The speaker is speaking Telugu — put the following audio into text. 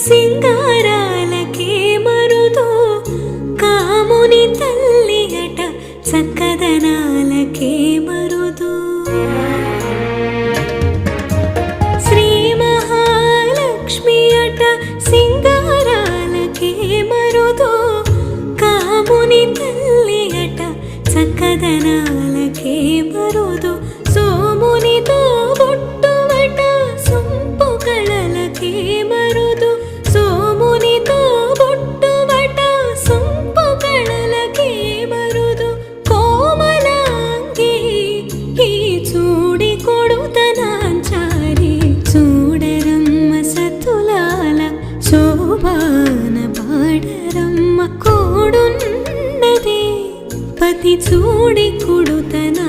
సింగారాలకే మరుదు కాముని తల్లి అట చక్కదనాలకే మరుదు శ్రీ మహాలక్ష్మి అట సింగారాలకే మరుదు కాముని తల్లి అట చక్కదనాలకే మరుదు సోమునితో బొట్టుమట సొంపు కళలకే మరుదు సోమునితో బొట్టుమట సొంపు కళలకే మరుదు కోమలాంగి ఈ చూడి కొడుతనాంచారి చూడరమ్మ సతులాల శోభాన పాడరమ్మ కోడున్నదే పతి చూడి కొడుతనా